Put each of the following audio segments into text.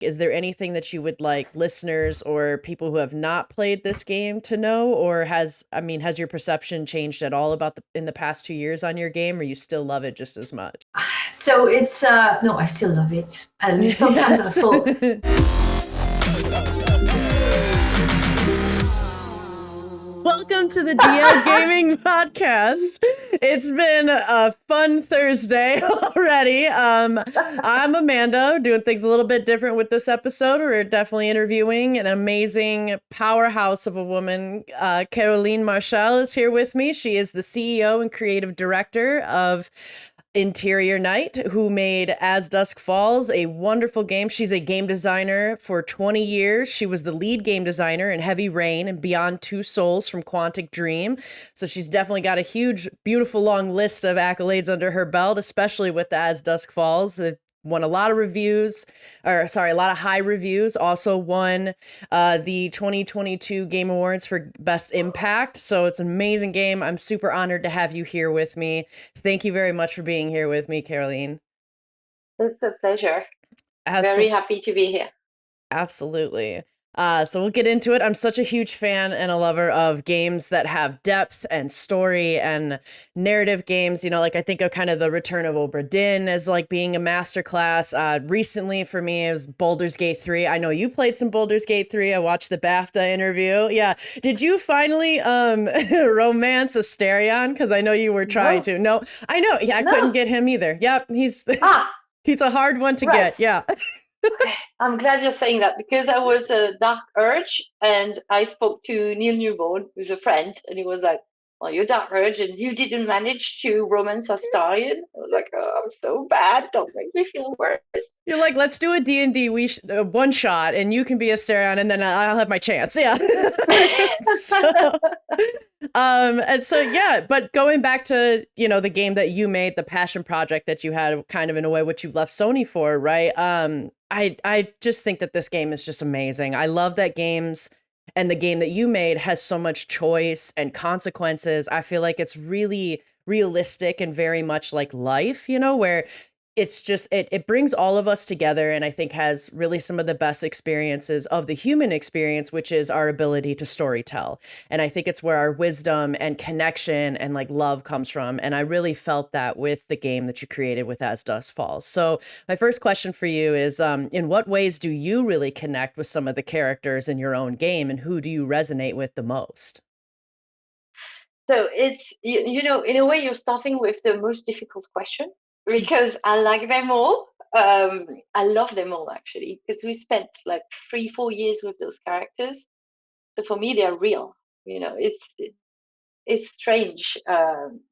is there anything that you would like listeners or people who have not played this game to know, or has your perception changed at all about in the past 2 years on your game, or you still love it just as much? So it's no, I still love it, and sometimes I Yes. fall. Welcome to the DL Gaming Podcast. It's been a fun Thursday already. I'm Amanda, doing things a little bit different with this episode. We're definitely interviewing an amazing powerhouse of a woman. Caroline Marchal is here with me. She is the CEO and creative director of Interior Night, who made As Dusk Falls, a wonderful game. She's a game designer for 20 years. She was the lead game designer in Heavy Rain and Beyond Two Souls from Quantic Dream. So she's definitely got a huge, beautiful, long list of accolades under her belt, especially with As Dusk Falls. The won a lot of a lot of high reviews. Also won the 2022 Game Awards for Best Impact. So it's an amazing game. I'm super honored to have you here with me. Thank you very much for being here with me, Caroline. It's a pleasure. Absolutely. Very happy to be here. Absolutely. So we'll get into it. I'm such a huge fan and a lover of games that have depth and story and narrative games. You know, like I think of kind of the Return of Obra Dinn as like being a masterclass. Recently for me, it was Baldur's Gate 3. I know you played some Baldur's Gate 3. I watched the BAFTA interview. Yeah. Did you finally romance Astarion? Because I know you were trying to. No, I know. Yeah, I couldn't get him either. Yep. He's a hard one to get. Yeah. I'm glad you're saying that because I was a Dark Urge and I spoke to Neil Newborn, who's a friend, and he was like, "Well, you're Dark Urge and you didn't manage to romance Astarion." I was like, "Oh, I'm so bad. Don't make me feel worse." You're like, let's do a D&D one shot and you can be Astarion and then I'll have my chance. Yeah. But going back to, you know, the game that you made, the passion project that you had, kind of in a way what you left Sony for, right? I just think that this game is just amazing. I love that games and the game that you made has so much choice and consequences. I feel like it's really realistic and very much like life, you know, where it's just it brings all of us together, and I think has really some of the best experiences of the human experience, which is our ability to storytell. And I think it's where our wisdom and connection and like love comes from. And I really felt that with the game that you created with As Dusk Falls. So my first question for you is, in what ways do you really connect with some of the characters in your own game, and who do you resonate with the most? So it's, you know, in a way, you're starting with the most difficult question because I like them all. I love them all actually because we spent like 3, 4 years with those characters. So for me, they're real. You know, it's strange.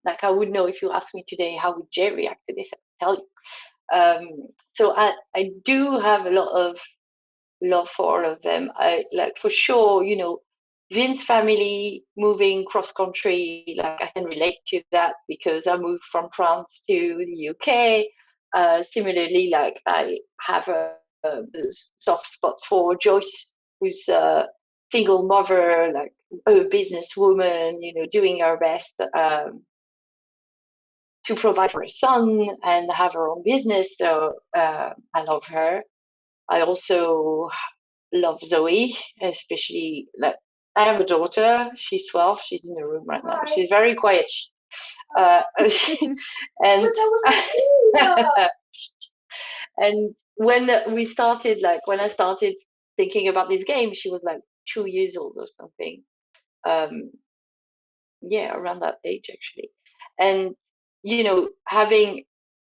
Like I would know if you asked me today, how would Jay react to this? I'd tell you. So I do have a lot of love for all of them. I like for sure, you know, Vin's family moving cross country, like I can relate to that because I moved from France to the UK. Similarly, like I have a soft spot for Joyce, who's a single mother, like a businesswoman, you know, doing her best to provide for her son and have her own business. So I love her. I also love Zoe, especially like I have a daughter. She's 12. She's in the room right now. She's very quiet. Uh, and and when we started, like when I started thinking about this game, she was like 2 years old or something. Um, yeah, around that age actually. And you know, having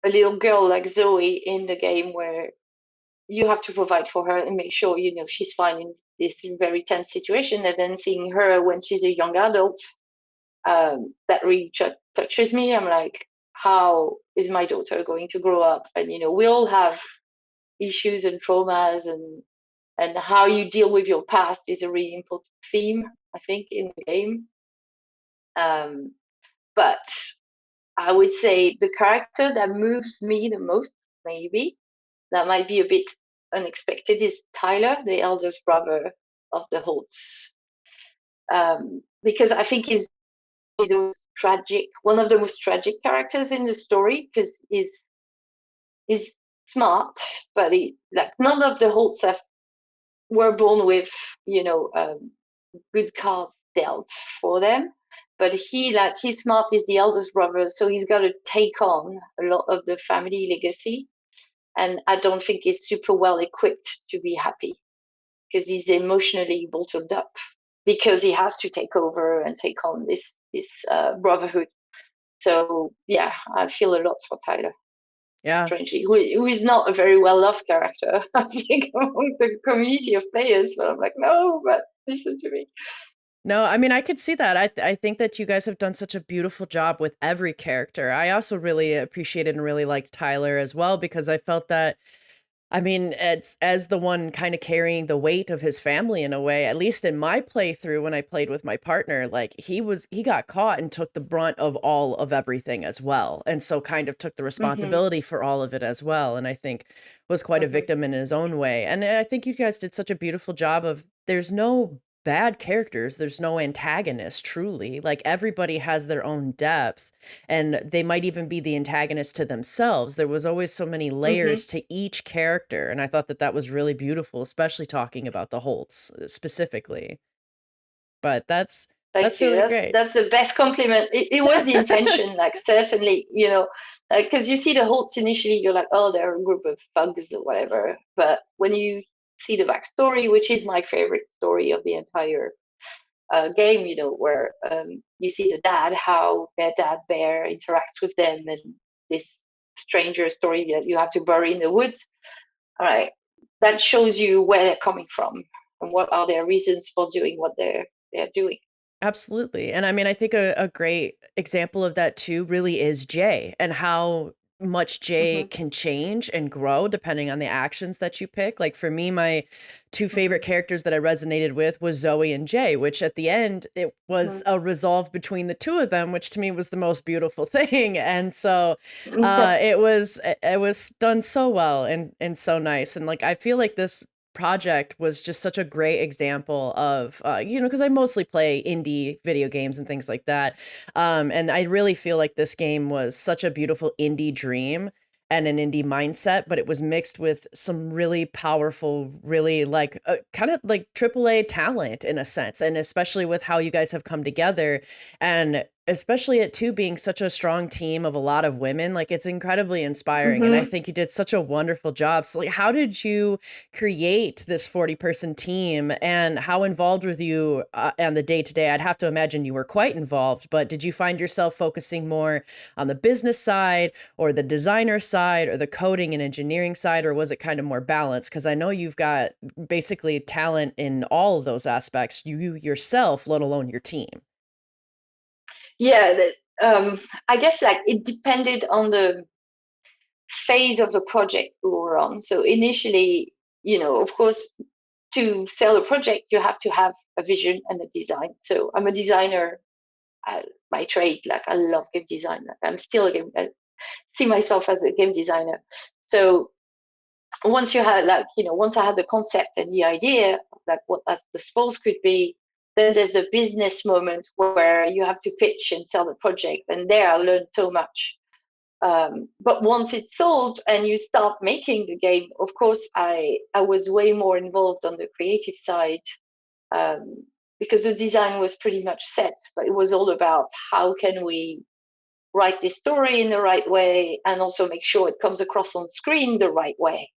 a little girl like Zoe in the game where you have to provide for her and make sure you know she's fine in this very tense situation, and then seeing her when she's a young adult, that really touches me. I'm like, how is my daughter going to grow up? And you know, we all have issues and traumas, and how you deal with your past is a really important theme, I think, in the game. Um, but I would say the character that moves me the most, maybe, that might be a bit unexpected, is Tyler, the eldest brother of the Holtz. Because I think he's one of the most tragic characters in the story, because he's smart, but like none of the Holts were born with, good cards dealt for them. But he's smart, he's the eldest brother, so he's got to take on a lot of the family legacy. And I don't think he's super well equipped to be happy because he's emotionally bottled up because he has to take over and take on this brotherhood. So yeah, I feel a lot for Tyler, Yeah. strangely, who is not a very well loved character, I think, among the community of players. But I'm like, no, but listen to me. No, I mean, I could see that. I think that you guys have done such a beautiful job with every character. I also really appreciated and really liked Tyler as well because I felt that, I mean, it's as the one kind of carrying the weight of his family in a way, at least in my playthrough when I played with my partner, like he got caught and took the brunt of all of everything as well. And so kind of took the Mm-hmm, responsibility for all of it as well. And I think was quite a mm-hmm, victim in his own way. And I think you guys did such a beautiful job of there's no bad characters, there's no antagonist truly. Like everybody has their own depth and they might even be the antagonist to themselves. There was always so many mm-hmm. layers to each character, and I thought that that was really beautiful, especially talking about the Holtz specifically. But Thank that's you. really great. That's the best compliment. It was the intention, like certainly, because you see the Holtz initially, you're like, oh, they're a group of thugs or whatever. But when you see the backstory, which is my favorite story of the entire game, where you see the dad, how their dad bear interacts with them, and this stranger story that you have to bury in the woods. All right, that shows you where they're coming from and what are their reasons for doing what they're doing. Absolutely. And I mean, I think a great example of that too really is Jay and how much Jay Hmm. can change and grow depending on the actions that you pick. Like for me, my two favorite characters that I resonated with was Zoe and Jay, which at the end it was a resolve between the two of them, which to me was the most beautiful thing. And so Hmm. it was done so well and so nice. And like I feel like this project was just such a great example of because I mostly play indie video games and things like that, and I really feel like this game was such a beautiful indie dream and an indie mindset, but it was mixed with some really powerful, really like kind of like AAA talent in a sense, and especially with how you guys have come together, and especially it too being such a strong team of a lot of women, like it's incredibly inspiring, and I Hmm. think you did such a wonderful job. So like how did you create this 40-person team, and how involved were you on the day to day? I'd have to imagine you were quite involved, but did you find yourself focusing more on the business side or the designer side or the coding and engineering side, or was it kind of more balanced? Because I know you've got basically talent in all of those aspects, you yourself, let alone your team. Yeah, I guess like it depended on the phase of the project we were on. So initially, of course, to sell a project, you have to have a vision and a design. So I'm a designer by trade. Like I love game design. Like, I'm still a game. I see myself as a game designer. So once you had once I had the concept and the idea of like what the sports could be, then there's the business moment where you have to pitch and sell the project, and there I learned so much. But once it's sold and you start making the game, of course I was way more involved on the creative side, um, because the design was pretty much set, but it was all about how can we write this story in the right way and also make sure it comes across on screen the right way,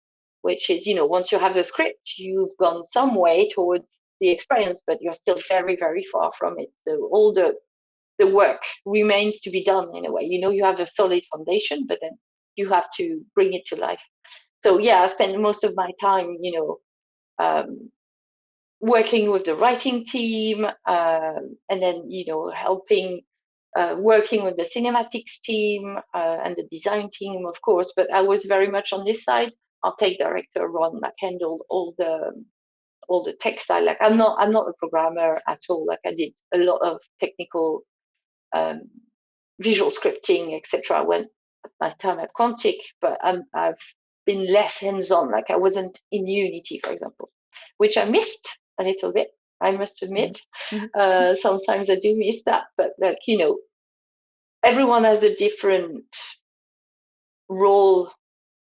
which is, once you have the script, you've gone some way towards the experience, but you're still very, very far from it. So all the work remains to be done in a way. You have a solid foundation, but then you have to bring it to life. So yeah, I spend most of my time, um, working with the writing team, and then helping working with the cinematics team and the design team, of course. But I was very much on this side. Our tech director Ron like handled all the textile. Like I'm not a programmer at all. Like I did a lot of technical um, visual scripting, etc. When at my time at Quantic, but I've been less hands-on. Like I wasn't in Unity, for example, which I missed a little bit. I must Mhm. admit. Mhm. Sometimes I do miss that, but like everyone has a different role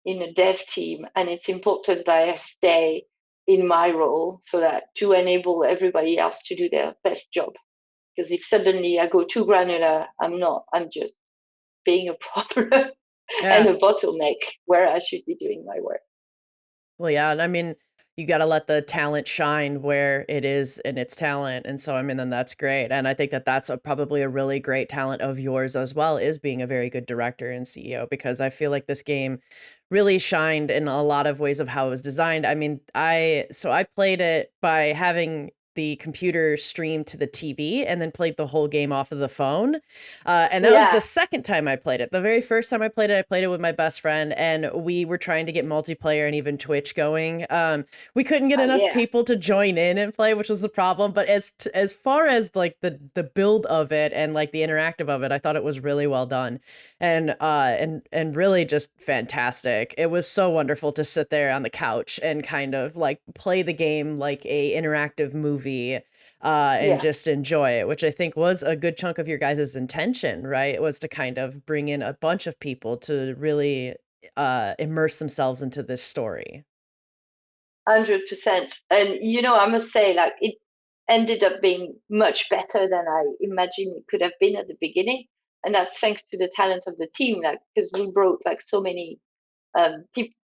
in a dev team, and it's important that I stay in my role so that to enable everybody else to do their best job. Because if suddenly I go too granular, I'm just being a problem and Yeah. a bottleneck where I should be doing my work. Well, yeah, and I mean, you got to let the talent shine where it is in its talent, and so I mean, then that's great, and I think that that's probably a really great talent of yours as well, is being a very good director and CEO, because I feel like this game really shined in a lot of ways of how it was designed. I mean, I played it by having the computer stream to the TV and then played the whole game off of the phone. And that was the Yeah, second time I played it. The very first time I played it with my best friend, and we were trying to get multiplayer and even Twitch going. We couldn't get enough yeah. people to join in and play, which was the problem. But as far as like the build of it and like the interactive of it, I thought it was really well done, and really just fantastic. It was so wonderful to sit there on the couch and kind of like play the game like a interactive movie, and Yeah, just enjoy it, which I think was a good chunk of your guys' intention, right? It was to kind of bring in a bunch of people to really immerse themselves into this story. 100%. And I must say, like, it ended up being much better than I imagined it could have been at the beginning. And that's thanks to the talent of the team, like, because we brought like so many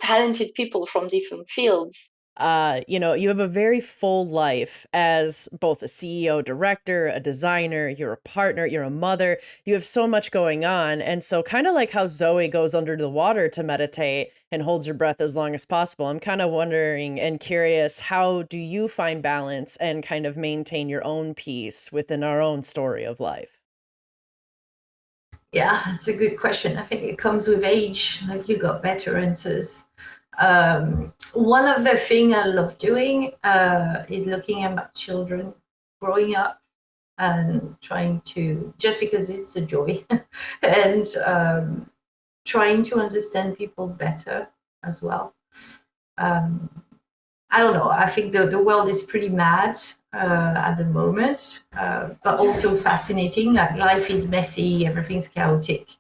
talented people from different fields. You have a very full life as both a CEO, director, a designer, you're a partner, you're a mother, you have so much going on. And so, kind of like how Zoe goes under the water to meditate and holds her breath as long as possible, I'm kind of wondering and curious, how do you find balance and kind of maintain your own peace within our own story of life? Yeah, that's a good question. I think it comes with age. Like you got better answers. One of the things I love doing is looking at my children growing up and trying to, just because it's a joy, and trying to understand people better as well. Um, I don't know. I think the world is pretty mad at the moment, but also fascinating. Like life is messy, everything's chaotic,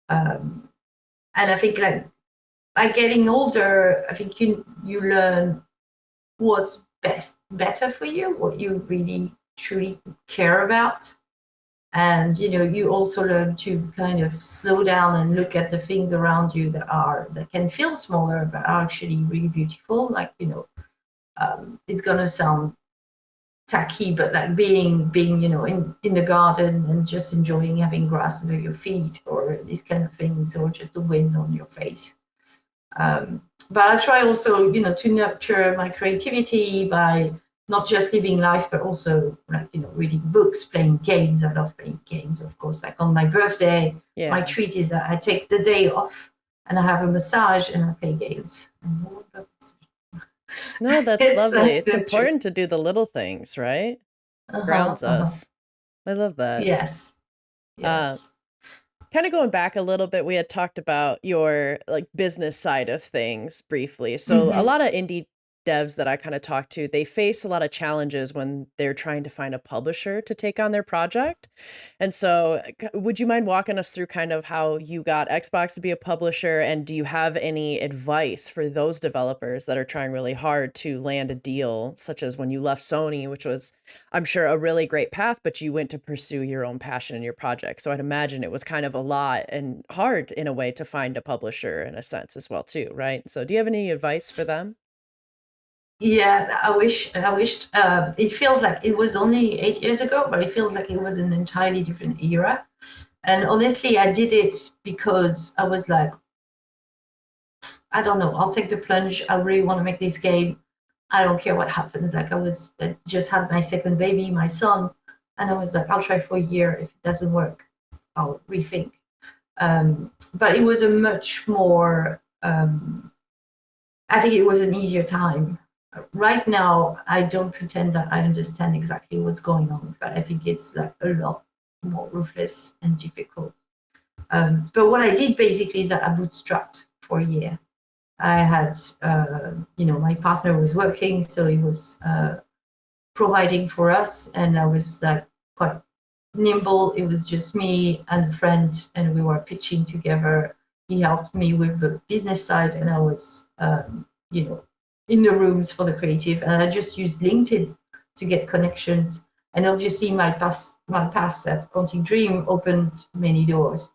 um, and I think like by getting older, I think you learn what's better for you, what you really truly care about, and you also learn to kind of slow down and look at the things around you that can feel smaller but are actually really beautiful. Like it's gonna sound tacky, but like being in the garden and just enjoying having grass under your feet or these kind of things, or just the wind on your face. But I try also to nurture my creativity by not just living life, but also like reading books, playing games. I love playing games, of course. Like on my birthday, my Yeah. treat is that I take the day off and I have a massage and I play games. And No, that's it's lovely. It's the treat. important to do the little things, right? Uh-huh, Grounds uh-huh. us. I love that. Yes, Uh, yes. Kind of going back a little bit, we had talked about your like business side of things briefly. So a Mm-hmm. lot of indie devs that I kind of talk to, they face a lot of challenges when they're trying to find a publisher to take on their project. And so would you mind walking us through kind of how you got Xbox to be a publisher, and do you have any advice for those developers that are trying really hard to land a deal, such as when you left Sony, which was, I'm sure, a really great path, but you went to pursue your own passion in your project. So I'd imagine it was kind of a lot and hard in a way to find a publisher in a sense as well too, right? So do you have any advice for them? Yeah, I wished. It feels like it was only 8 years ago, but it feels like it was an entirely different era. And honestly, I did it because I was like, I don't know, I'll take the plunge. I really want to make this game. I don't care what happens. Like I just had my second baby, my son, and I was like, I'll try for a year. If it doesn't work, I'll rethink. But it was a much more, I think it was an easier time. Right now, I don't pretend that I understand exactly what's going on, but I think it's like a lot more ruthless and difficult. But what I did basically is that I bootstrapped for a year. I had, my partner was working, so he was providing for us, and I was like quite nimble. It was just me and a friend, and we were pitching together he helped me with the business side, and I was, in the rooms for the creative, and I just used LinkedIn to get connections. And obviously, my past at Quantic Dream opened many doors.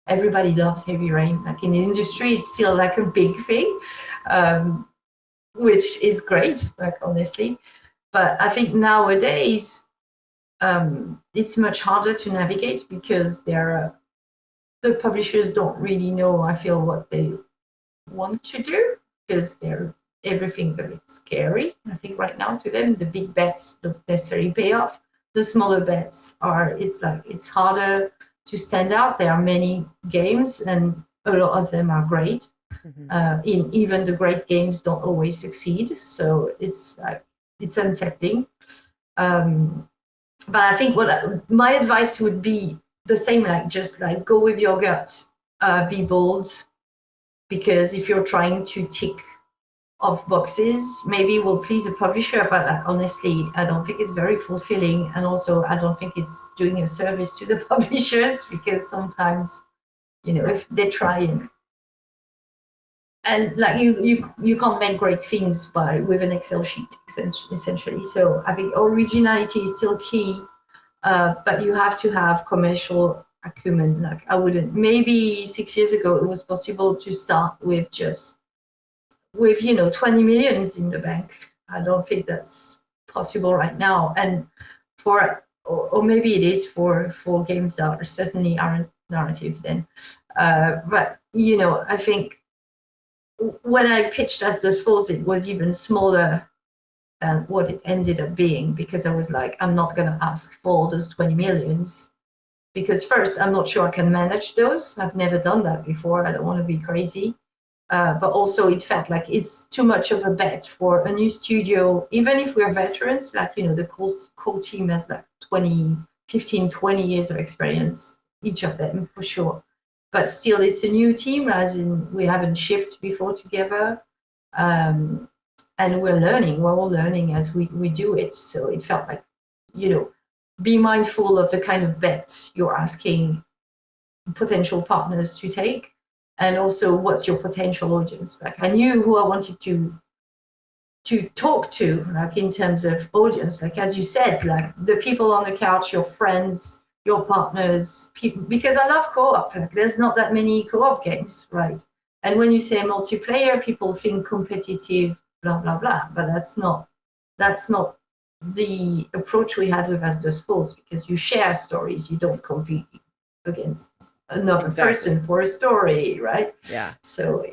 Everybody loves Heavy Rain. Like in the industry, it's still like a big thing, which is great. Like honestly, but I think nowadays it's much harder to navigate because the publishers don't really know, I feel, what they want to do, because everything's a bit scary. I think right now to them, the big bets don't necessarily pay off. The smaller bets it's harder to stand out. There are many games, and a lot of them are great. Even the great games don't always succeed, so it's unsettling. But I think my advice would be the same, just go with your gut, be bold, because if you're trying to tick off boxes, maybe it will please a publisher, but honestly, I don't think it's very fulfilling. And also, I don't think it's doing a service to the publishers, because sometimes, if they try and you can't make great things with an Excel sheet, essentially. So I think originality is still key, but you have to have commercial acumen. Maybe 6 years ago it was possible to start with 20 millions in the bank. I don't think that's possible right now, and or maybe it is for games that certainly aren't narrative then. But I think when I pitched As Dusk Falls, it was even smaller than what it ended up being, because I was like, I'm not going to ask for those 20 millions, because first, I'm not sure I can manage those. I've never done that before. I don't want to be crazy. But also it felt like it's too much of a bet for a new studio, even if we're veterans, the core team has 15, 20 years of experience, each of them for sure. But still, it's a new team, as in we haven't shipped before together. And we're all learning as we do it. So it felt like, be mindful of the kind of bet you're asking potential partners to take. And also, what's your potential audience? I knew who I wanted to talk to, in terms of audience. As you said, the people on the couch, your friends, your partners, people, because I love co-op. There's not that many co-op games, right? And when you say multiplayer, people think competitive, blah blah blah. But that's not the approach we had with As Dusk Falls, because you share stories, you don't compete against another person for a story, right? Yeah. So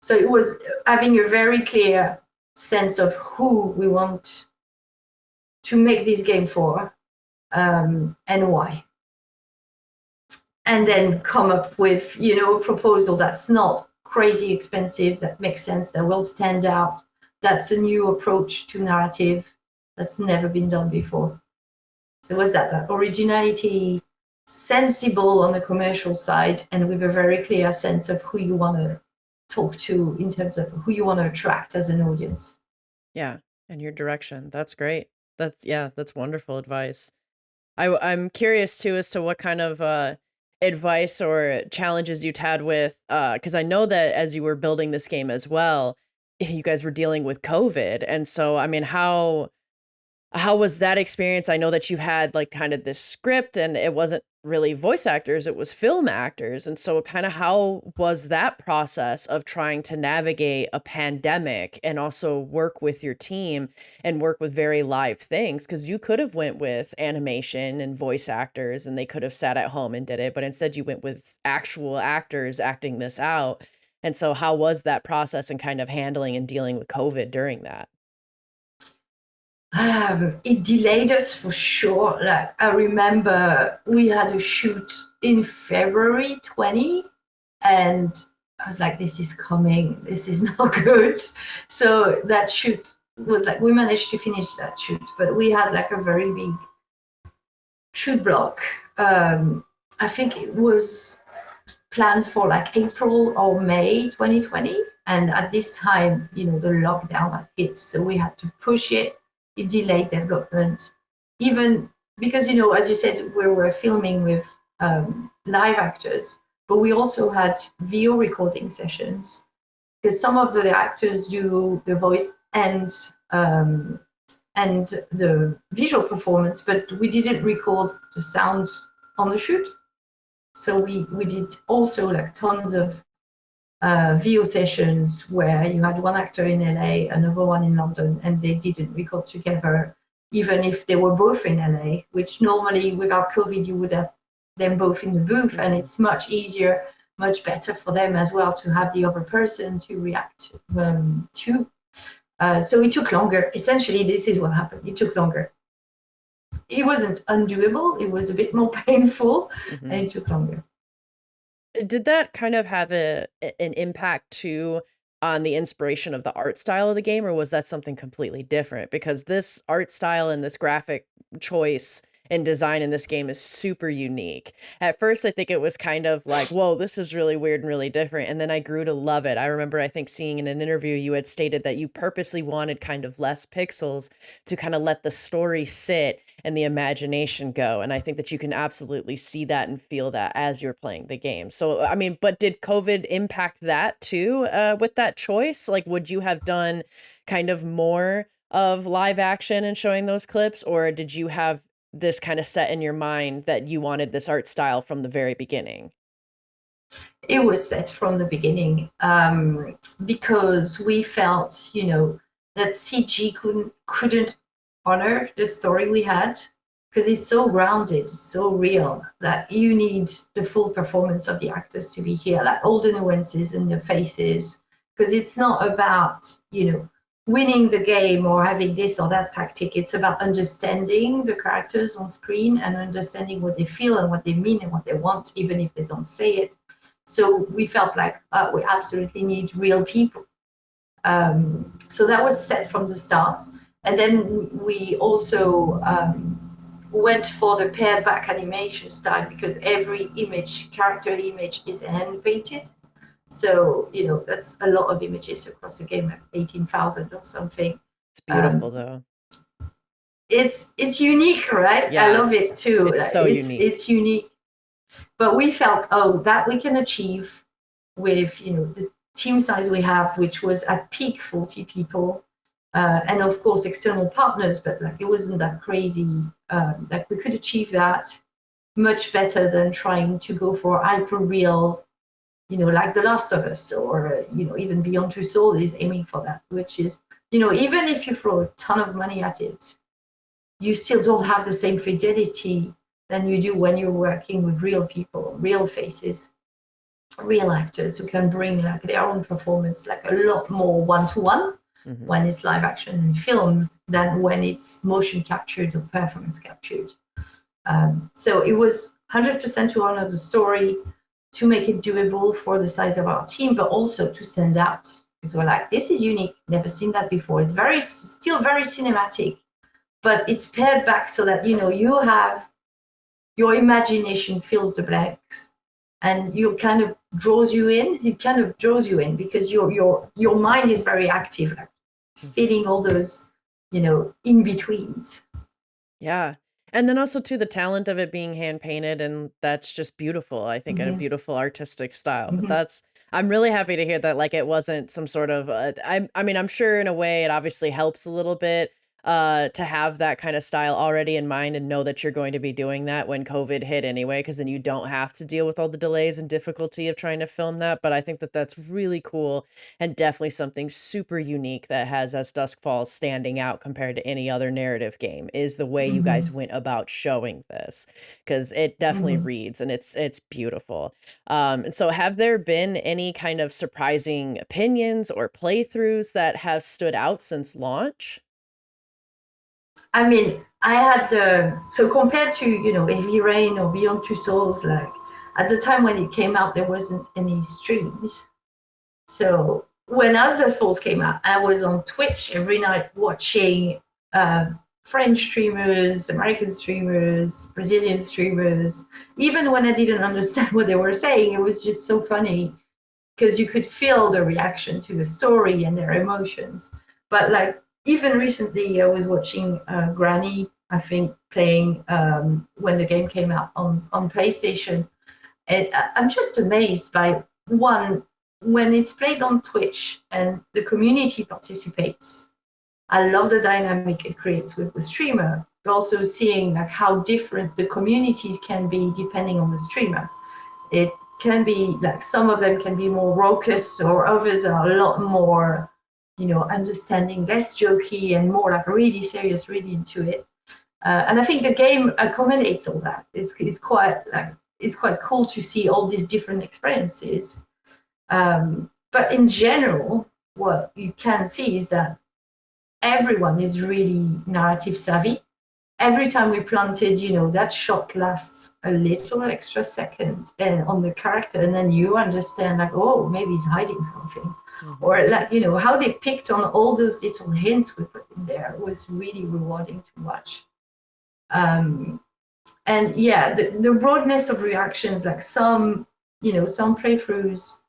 it was having a very clear sense of who we want to make this game for, and why, and then come up with a proposal that's not crazy expensive, that makes sense, that will stand out, that's a new approach to narrative that's never been done before. So it was that originality, sensible on the commercial side, and with a very clear sense of who you want to talk to in terms of who you want to attract as an audience. Yeah, and your direction. That's great. That's wonderful advice. I'm curious too as to what kind of advice or challenges you'd had with, because I know that as you were building this game as well, you guys were dealing with COVID, and so I mean, how was that experience? I know that you had kind of this script, and it wasn't really voice actors, it was film actors. And so kind of how was that process of trying to navigate a pandemic and also work with your team and work with very live things? Because you could have went with animation and voice actors and they could have sat at home and did it, but instead you went with actual actors acting this out. And so how was that process and kind of handling and dealing with COVID during that? It delayed us for sure. I remember we had a shoot in February 20, and I was like, this is coming, this is not good. So that shoot was we managed to finish that shoot, but we had a very big shoot block. I think it was planned for April or May 2020. And at this time, the lockdown had hit. So we had to push it. It delayed development, even because, as you said, we were filming with live actors. but we also had VO recording sessions because some of the actors do the voice and the visual performance, but we didn't record the sound on the shoot. So we did also like tons of VO sessions where you had one actor in LA, another one in London, and they didn't record together, even if they were both in LA, which normally without COVID, you would have them both in the booth, and it's much easier, much better for them as well to have the other person to react to. So it took longer. Essentially, this is what happened. It took longer. It wasn't undoable. It was a bit more painful, and it took longer. Did that kind of have an impact too on the inspiration of the art style of the game, or was that something completely different? Because this art style and this graphic choice and design in this game is super unique. At first, I think it was kind of like, whoa, this is really weird and really different. And then I grew to love it. I remember, I think, seeing in an interview you had stated that you purposely wanted kind of less pixels to kind of let the story sit and the imagination go. And I think that you can absolutely see that and feel that as you're playing the game. So, I mean, but did COVID impact that too with that choice? Like, would you have done kind of more of live action and showing those clips, or did you have this kind of set in your mind that you wanted this art style from the very beginning? It was set from the beginning because we felt, that CG couldn't honor the story we had, because it's so grounded, so real, that you need the full performance of the actors to be here, like all the nuances in the faces, because it's not about, winning the game or having this or that tactic. It's about understanding the characters on screen and understanding what they feel and what they mean and what they want, even if they don't say it. So we felt like we absolutely need real people. So that was set from the start. And then we also went for the pared back animation style, because every character image is hand painted. So, that's a lot of images across the game, like 18,000 or something. It's beautiful though. It's unique, right? Yeah, I love it too. It's so unique. It's unique. But we felt, that we can achieve with, the team size we have, which was at peak 40 people. And of course, external partners, but like it wasn't that crazy. Like we could achieve that much better than trying to go for hyper real, like The Last of Us, or, even Beyond Two Souls is aiming for that, which is, even if you throw a ton of money at it, you still don't have the same fidelity than you do when you're working with real people, real faces, real actors who can bring like their own performance, like a lot more one-to-one when it's live action and filmed than when it's motion captured or performance captured. So it was 100% to honor the story, to make it doable for the size of our team, but also to stand out, because we're like, this is unique, never seen that before. It's still very cinematic, but it's pared back so that you have your imagination fills the blanks, and you kind of draws you in. It kind of draws you in because your mind is very active, like feeling all those in betweens. Yeah. And then also too, the talent of it being hand painted, and that's just beautiful. I think in a beautiful artistic style. But I'm really happy to hear that, like, it wasn't some sort of I mean, I'm sure in a way it obviously helps a little bit to have that kind of style already in mind and know that you're going to be doing that when COVID hit anyway, because then you don't have to deal with all the delays and difficulty of trying to film that. But I think that that's really cool and definitely something super unique that has As Dusk Falls standing out compared to any other narrative game, is the way you guys went about showing this, because it definitely reads and it's beautiful. And so have there been any kind of surprising opinions or playthroughs that have stood out since launch? I mean, I had so compared to Heavy Rain or Beyond Two Souls, like at the time when it came out, there wasn't any streams. So when As Dusk Falls came out, I was on Twitch every night watching French streamers, American streamers, Brazilian streamers. Even when I didn't understand what they were saying, it was just so funny because you could feel the reaction to the story and their emotions. But like, even recently, I was watching Granny, I think, playing when the game came out on PlayStation. I'm just amazed by one, when it's played on Twitch and the community participates. I love the dynamic it creates with the streamer, but also seeing like how different the communities can be depending on the streamer. It can be like some of them can be more raucous, or others are a lot more, understanding, less jokey, and more like really serious, really into it. And I think the game accommodates all that. It's quite cool to see all these different experiences. But in general, what you can see is that everyone is really narrative savvy. Every time we planted, that shot lasts a little extra second and on the character, and then you understand like, oh, maybe he's hiding something. Or like, how they picked on all those little hints we put in there was really rewarding to watch. And yeah, the broadness of reactions, like some playthroughs,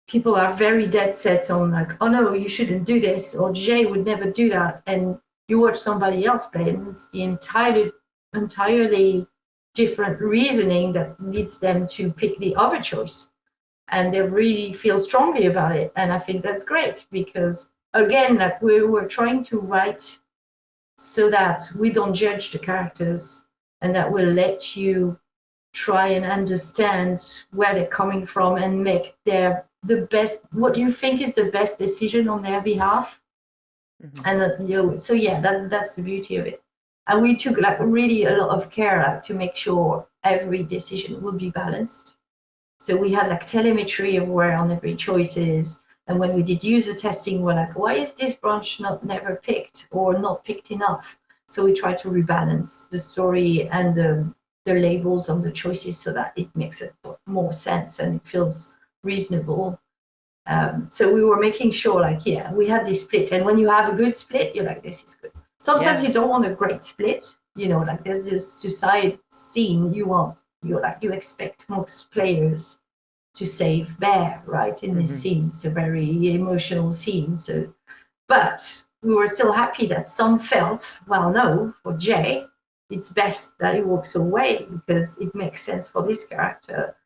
people are very dead set on like, oh no, you shouldn't do this, or Jay would never do that. And you watch somebody else play, and it's the entirely different reasoning that leads them to pick the other choice. And they really feel strongly about it. And I think that's great because, again, like we're trying to write so that we don't judge the characters, and that will let you try and understand where they're coming from and make what you think is the best decision on their behalf. And so yeah, that's the beauty of it. And we took like really a lot of care to make sure every decision would be balanced. So we had like telemetry of where on every choice is. And when we did user testing, we're like, why is this branch never picked or not picked enough? So we try to rebalance the story and the labels on the choices so that it makes it more sense and it feels reasonable. So we were making sure, like, yeah, we had this split. And when you have a good split, you're like, this is good. Sometimes you don't want a great split. Like there's this suicide scene you expect most players to save Bear, right? In this scene, it's a very emotional scene. So, but we were still happy that some felt, well, no, for Jay, it's best that he walks away because it makes sense for this character.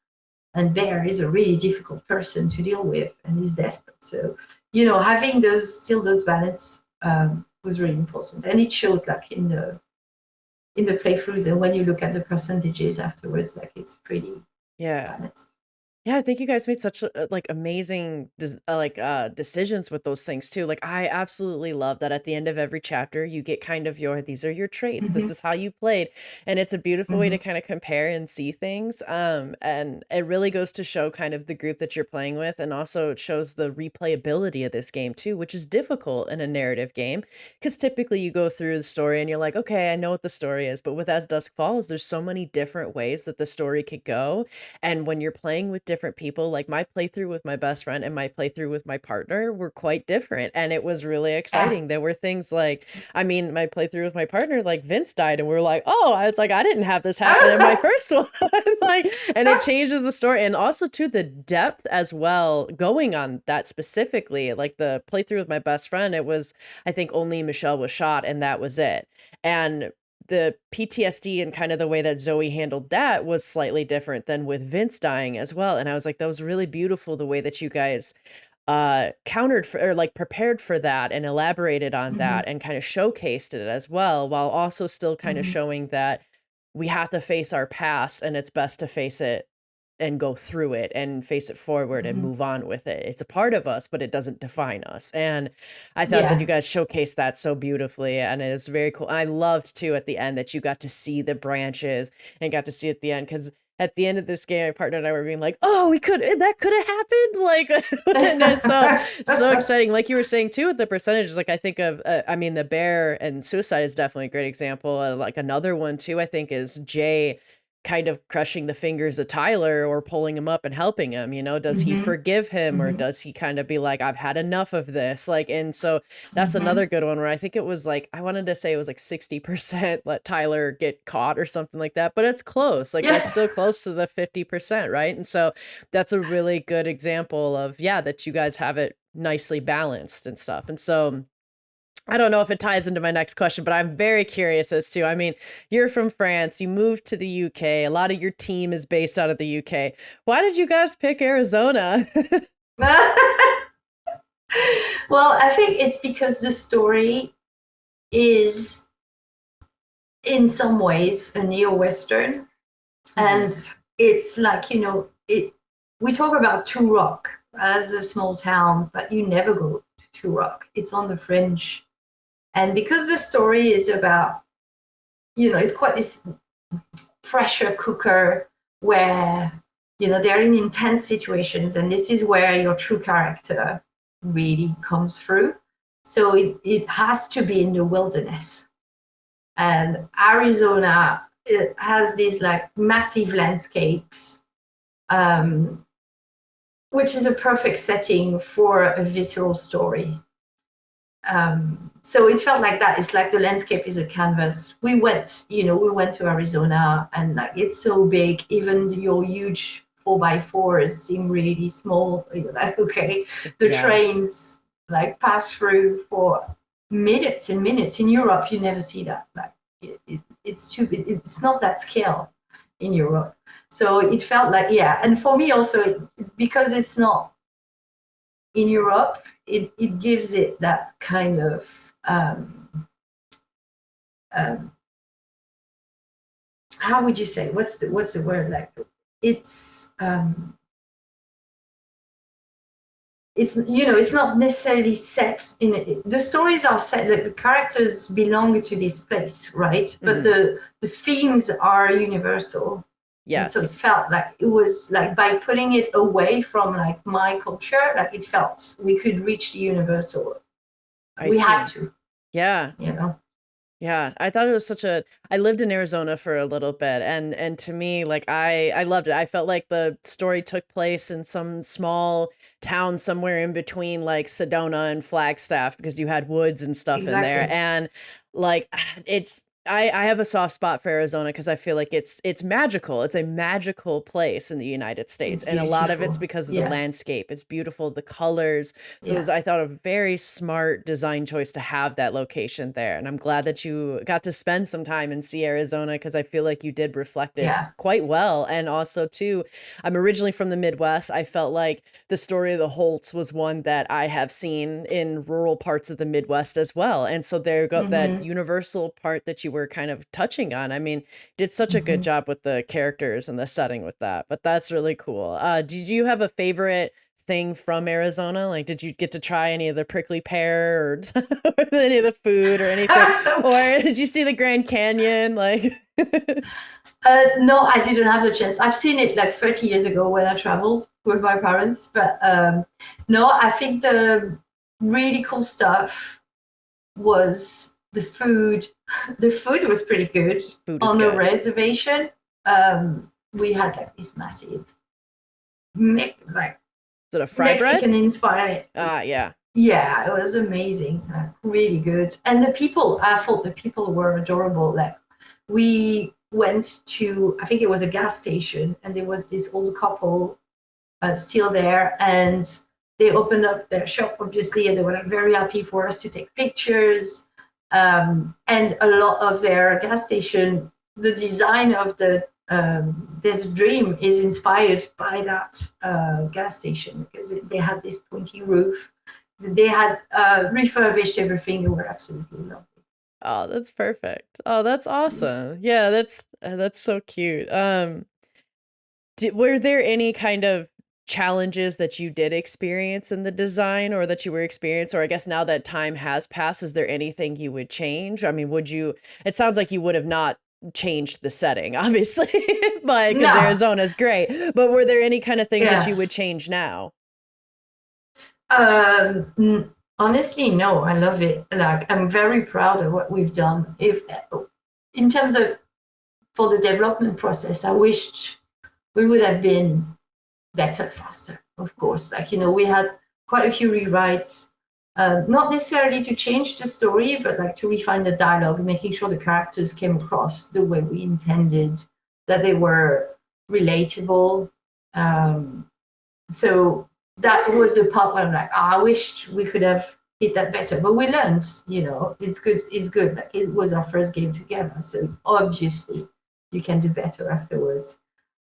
And Bear is a really difficult person to deal with, and he's desperate. So, having those balance was really important, and it showed like in the playthroughs. And when you look at the percentages afterwards, like it's pretty balanced. Yeah, I think you guys made such like amazing decisions with those things too. Like I absolutely love that at the end of every chapter you get kind of these are your traits. This is how you played. And it's a beautiful way to kind of compare and see things. And it really goes to show kind of the group that you're playing with, and also it shows the replayability of this game too, which is difficult in a narrative game because typically you go through the story and you're like, okay, I know what the story is. But with As Dusk Falls, there's so many different ways that the story could go. And when you're playing with different people, like my playthrough with my best friend and my playthrough with my partner were quite different, and it was really exciting. There were things like, I mean, my playthrough with my partner, like Vince died and we were like, oh, it's like I didn't have this happen in my first one. Like, and it changes the story, and also to the depth as well going on that specifically. Like the playthrough with my best friend, it was, I think only Michelle was shot and that was it. And the PTSD and kind of the way that Zoe handled that was slightly different than with Vince dying as well. And I was like, that was really beautiful the way that you guys countered for, or like prepared for that and elaborated on that and kind of showcased it as well, while also still kind of showing that we have to face our past and it's best to face it and go through it and face it forward and move on with it. It's a part of us, but it doesn't define us. And I thought that you guys showcased that so beautifully, and it is very cool. I loved too at the end that you got to see the branches and got to see at the end, because at the end of this game, my partner and I were being like, oh, that could have happened. Like, and it's so exciting. Like you were saying too, with the percentages, like I think of, I mean, the bear and suicide is definitely a great example. Like another one too, I think is Jay kind of crushing the fingers of Tyler or pulling him up and helping him, does he forgive him or does he kind of be like, I've had enough of this? Like, and so that's another good one where I think it was like, I wanted to say it was like 60% let Tyler get caught or something like that, but it's close. Like that's still close to the 50%. Right. And so that's a really good example of, that you guys have it nicely balanced and stuff. And so I don't know if it ties into my next question, but I'm very curious as to, I mean, you're from France, you moved to the UK, a lot of your team is based out of the UK. Why did you guys pick Arizona? Well, I think it's because the story is in some ways a neo-Western, and it's like, we talk about Two Rock as a small town, but you never go to Two Rock. It's on the fringe. And because the story is about, it's quite this pressure cooker where, they're in intense situations, and this is where your true character really comes through. So it has to be in the wilderness. And Arizona, it has these like massive landscapes, which is a perfect setting for a visceral story. So it felt like that. It's like the landscape is a canvas. We went to Arizona, and like it's so big, even your huge 4x4s seem really small. Like, okay, the trains like pass through for minutes and minutes. In Europe, you never see that. Like it's too big. It's not that scale in Europe. So it felt like, and for me also, because it's not in Europe, it gives it that kind of how would you say, what's the word, like it's it's not necessarily set in it. The stories are set, like the characters belong to this place, right? But the themes are universal. Yes. And so it felt like it was like, by putting it away from like my culture, like it felt we could reach the universal. We had to. Yeah. Yeah, I thought it was I lived in Arizona for a little bit, and to me, like I loved it. I felt like the story took place in some small town somewhere in between like Sedona and Flagstaff, because you had woods and stuff in there. And like I have a soft spot for Arizona because I feel like it's magical. It's a magical place in the United States. And a lot of it's because of the landscape. It's beautiful, the colors. So it was, I thought, a very smart design choice to have that location there. And I'm glad that you got to spend some time and see Arizona, because I feel like you did reflect it quite well. And also, too, I'm originally from the Midwest. I felt like the story of the Holtz was one that I have seen in rural parts of the Midwest as well. And so there got that universal part that you were kind of touching on. I mean, did such a good job with the characters and the setting with that, but that's really cool. Did you have a favorite thing from Arizona? Like, did you get to try any of the prickly pear or any of the food or anything? Or did you see the Grand Canyon? Like, no, I didn't have the chance. I've seen it like 30 years ago when I traveled with my parents, but no, I think the really cool stuff was the food. The food was pretty good on the reservation. We had like this massive, is it a fried Mexican bread? Inspired. Yeah. Yeah, it was amazing, really good. And the people, I thought the people were adorable. Like, we went to, I think it was a gas station, and there was this old couple still there, and they opened up their shop, obviously, and they were like very happy for us to take pictures. And a lot of their gas station, the design of the Desert Dream is inspired by that gas station, because they had this pointy roof. They had refurbished everything. They were absolutely lovely. Oh, that's perfect. Oh, that's awesome. Yeah, that's so cute. Were there any kind of challenges that you did experience in the design, or that you were experiencing, or I guess now that time has passed, is there anything you would change? I mean, it sounds like you would have not changed the setting, obviously, but because Arizona's great, but were there any kind of things that you would change now? Honestly, no, I love it. Like, I'm very proud of what we've done. In terms of, for the development process, I wished we would have been better, faster, of course. Like, we had quite a few rewrites, not necessarily to change the story, but like to refine the dialogue, making sure the characters came across the way we intended, that they were relatable. So that was the part where I'm like, I wished we could have hit that better. But we learned, it's good. Like, it was our first game together, so obviously you can do better afterwards.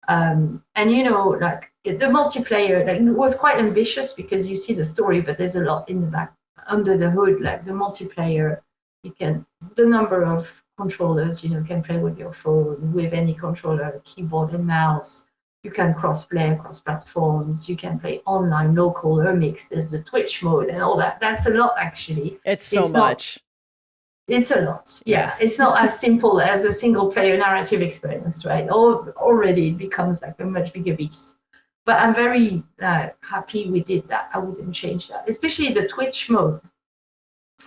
And like the multiplayer, like, it was quite ambitious because you see the story, but there's a lot in the back under the hood. Like the multiplayer, the number of controllers, can play with your phone, with any controller, keyboard and mouse. You can cross-play across platforms. You can play online, local, or mixed. There's the Twitch mode and all that. That's a lot, actually. It's so much. It's a lot. Yeah. Yes. It's not as simple as a single-player narrative experience, right? Already it becomes like a much bigger beast. But I'm very happy we did that. I wouldn't change that, especially the Twitch mode.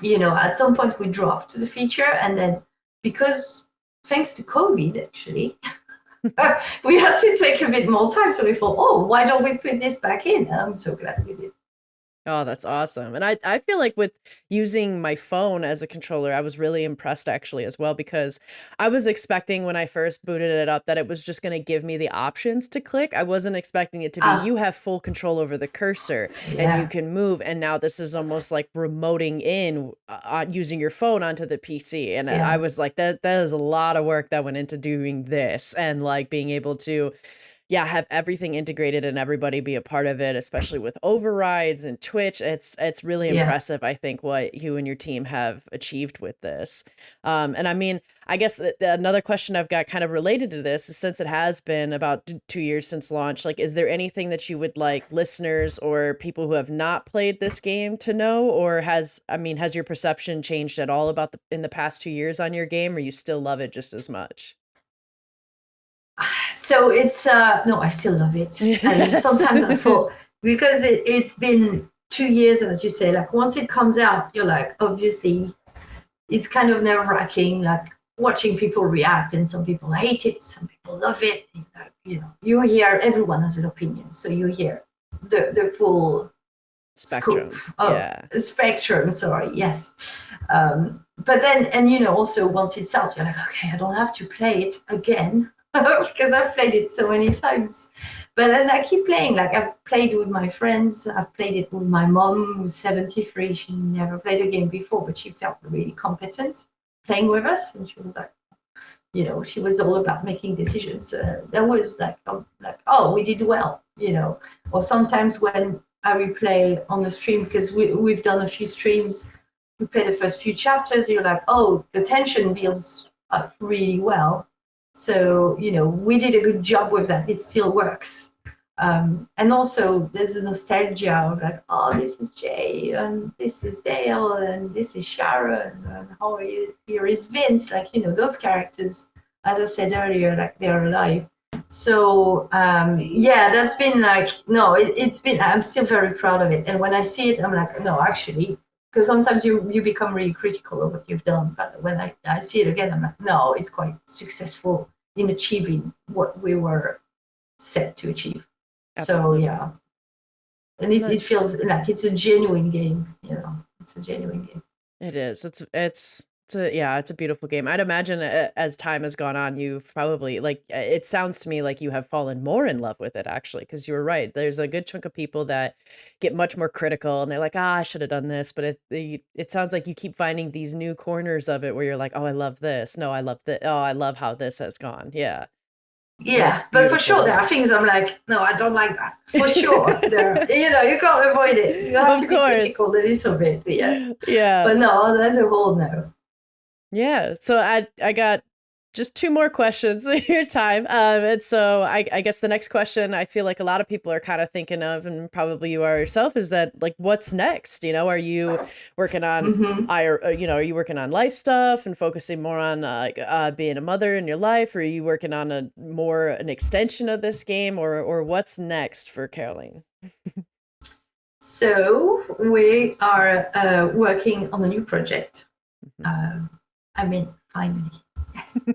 At some point we dropped the feature, and then because thanks to COVID, actually, we had to take a bit more time. So we thought, why don't we put this back in? And I'm so glad we did. Oh, that's awesome. And I feel like with using my phone as a controller, I was really impressed actually as well, because I was expecting when I first booted it up that it was just going to give me the options to click. I wasn't expecting it to be, you have full control over the cursor and you can move. And now this is almost like remoting in using your phone onto the PC. And I was like, that is a lot of work that went into doing this, and like being able to have everything integrated and everybody be a part of it, especially with overrides and Twitch. It's really impressive, I think, what you and your team have achieved with this. And I mean, I guess another question I've got kind of related to this is, since it has been about 2 years since launch, like, is there anything that you would like listeners or people who have not played this game to know? Or has your perception changed at all about in the past 2 years on your game, or you still love it just as much? So it's no, I still love it. And sometimes I thought, because it's been 2 years, as you say, like once it comes out, you're like, obviously it's kind of nerve-wracking, like watching people react, and some people hate it, some people love it. You hear everyone has an opinion, so you hear the full spectrum. Spectrum, sorry, yes. But then, and also once it's out, you're like, okay, I don't have to play it again. Because I've played it so many times. But then I keep playing. Like, I've played with my friends. I've played it with my mom, who's 73. She never played a game before, but she felt really competent playing with us. And she was like, she was all about making decisions. That was like, we did well, Or sometimes when I replay on the stream, because we've done a few streams, we play the first few chapters, you're like, the tension builds up really well. So, we did a good job with that. It still works. And also there's a nostalgia of like, this is Jay, and this is Dale, and this is Sharon, and here is Vince. Like, those characters, as I said earlier, like, they're alive. So, that's been like, no, it's been, I'm still very proud of it. And when I see it, I'm like, no, actually, because sometimes you become really critical of what you've done. But when I see it again, I'm like, no, it's quite successful in achieving what we were set to achieve. Absolutely. So, yeah. And it feels like it's a genuine game, It's a genuine game. It is. It's a beautiful game. I'd imagine as time has gone on, you've probably, like, it sounds to me like you have fallen more in love with it, actually, because you were right. There's a good chunk of people that get much more critical, and they're like, I should have done this. But it sounds like you keep finding these new corners of it where you're like, oh, I love this. No, I love this. Oh, I love how this has gone. Yeah. Yeah, but for sure, there are things I'm like, no, I don't like that. For sure. You can't avoid it. You have to be critical a little bit. Yeah. Yeah. But no, there's a whole no. Yeah, so I got just 2 more questions in your time. And so I guess the next question I feel like a lot of people are kind of thinking of, and probably you are yourself, is that, like, what's next? Are you working on, are you working on life stuff and focusing more on being a mother in your life? Or are you working on an extension of this game, or what's next for Caroline? So we are working on a new project. Finally, yes.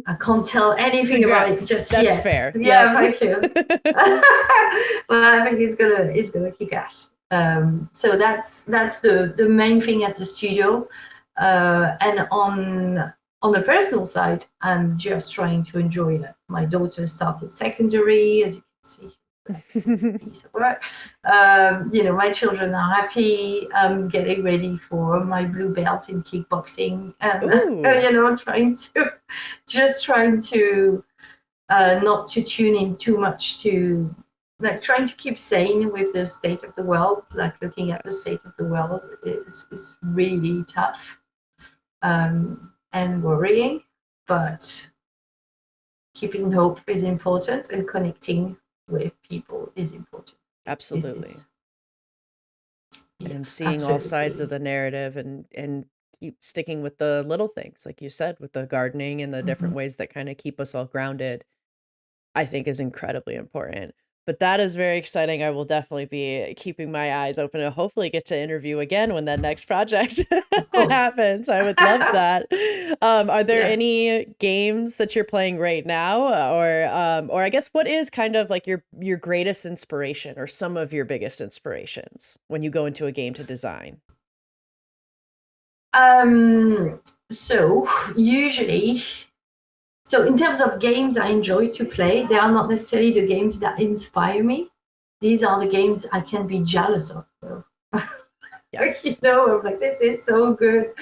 I can't tell anything about it just yet. That's fair. Yeah, thank you. Well, I think it's gonna kick ass. So that's the main thing at the studio. And on the personal side, I'm just trying to enjoy that. My daughter started secondary, as you can see, piece of work. My children are happy. I'm getting ready for my blue belt in kickboxing, and trying to not to tune in too much to, like, trying to keep sane with the state of the world. Like, looking at the state of the world is really tough and worrying, but keeping hope is important, and connecting with people is important. Absolutely. Yes, and seeing all sides of the narrative, and keep sticking with the little things, like you said, with the gardening and the different ways that kind of keep us all grounded, I think is incredibly important. But that is very exciting. I will definitely be keeping my eyes open and hopefully get to interview again when that next project happens. I would love that. Are there any games that you're playing right now, or I guess what is kind of like your greatest inspiration or some of your biggest inspirations when you go into a game to design? So usually, in terms of games I enjoy to play, they are not necessarily the games that inspire me. These are the games I can be jealous of, though. Yes. I'm like, this is so good.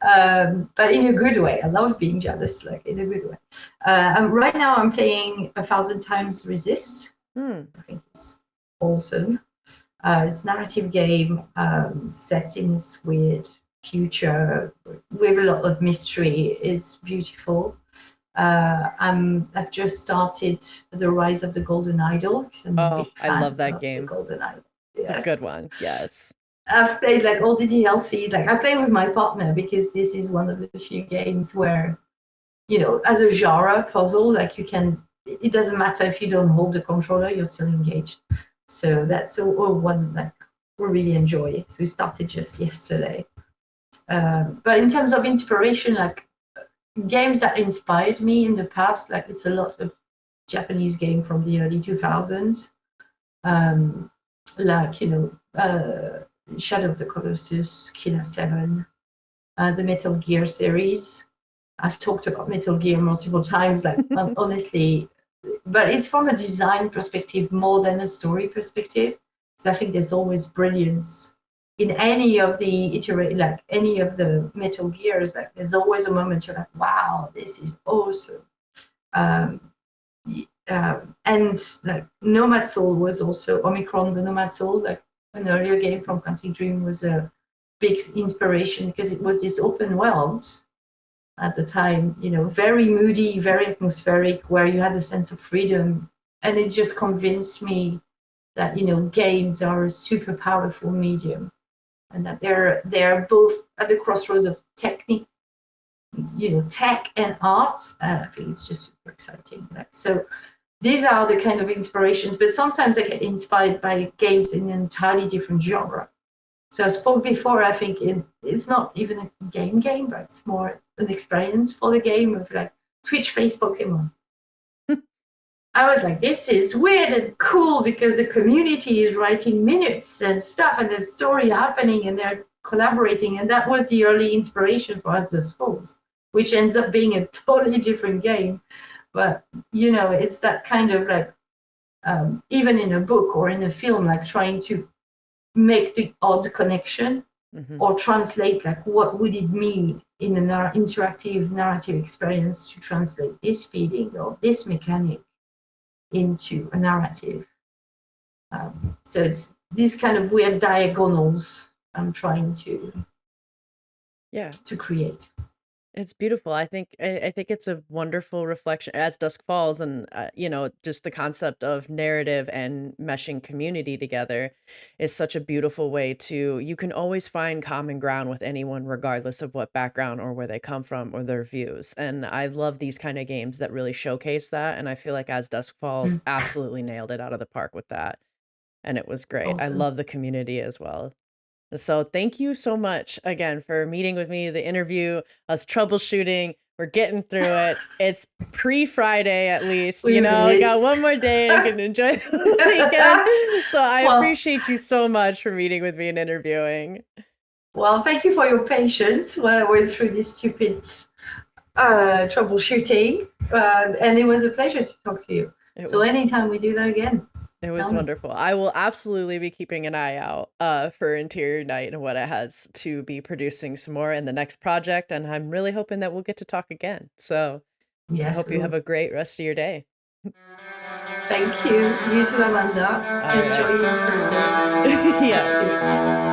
But in a good way. I love being jealous, like, in a good way. Right now I'm playing 1,000 Times Resist. I think it's awesome. It's a narrative game set in this weird future with a lot of mystery. It's beautiful. I've just started The Rise of the Golden Idol, because I'm a big fan. I love that of game. The Golden Idol. Yes. It's a good one. Yes. I've played like all the DLCs. Like, I play with my partner because this is one of the few games where, as a genre puzzle, like, it doesn't matter if you don't hold the controller, you're still engaged. So that's one that we really enjoy. So we started just yesterday. But in terms of inspiration, like, games that inspired me in the past, like, it's a lot of Japanese game from the early 2000s, Shadow of the Colossus, Killer 7, the Metal Gear series. I've talked about Metal Gear multiple times, like, honestly, but it's from a design perspective more than a story perspective. So I think there's always brilliance in any of any of the Metal Gears. Like, there's always a moment you're like, wow, this is awesome. And like, Nomad Soul was also Omicron, the Nomad Soul, like an earlier game from Quantic Dream, was a big inspiration because it was this open world at the time, very moody, very atmospheric, where you had a sense of freedom. And it just convinced me that, games are a super powerful medium, and that they're both at the crossroad of technique, tech and art. I think it's just super exciting. So these are the kind of inspirations, but sometimes I get inspired by games in an entirely different genre. So I spoke before, I think it's not even a game, but it's more an experience for the game of, like, Twitch-based Pokemon. I was like, this is weird and cool because the community is writing minutes and stuff, and there's story happening, and they're collaborating. And that was the early inspiration for As Dusk Falls, which ends up being a totally different game. But, it's that kind of, like, even in a book or in a film, like, trying to make the odd connection or translate, like, what would it mean in an interactive narrative experience to translate this feeling or this mechanic into a narrative. So it's these kind of weird diagonals I'm trying to create. It's beautiful. I think it's a wonderful reflection, As Dusk Falls, and just the concept of narrative and meshing community together is such a beautiful way to. You can always find common ground with anyone, regardless of what background or where they come from or their views. And I love these kind of games that really showcase that. And I feel like As Dusk Falls absolutely nailed it out of the park with that, and it was great. Awesome. I love the community as well. So thank you so much again for meeting with me, the interview, us troubleshooting. We're getting through it. It's pre-Friday at least, we got one more day and I can enjoy the weekend. So I appreciate you so much for meeting with me and interviewing. Well, thank you for your patience while I went through this stupid troubleshooting. And it was a pleasure to talk to you. So anytime we do that again. It was wonderful. I will absolutely be keeping an eye out for Interior Night and what it has to be producing some more in the next project. And I'm really hoping that we'll get to talk again. So I hope you have a great rest of your day. Thank you. You too, Amanda. Enjoy your Thursday. Yes.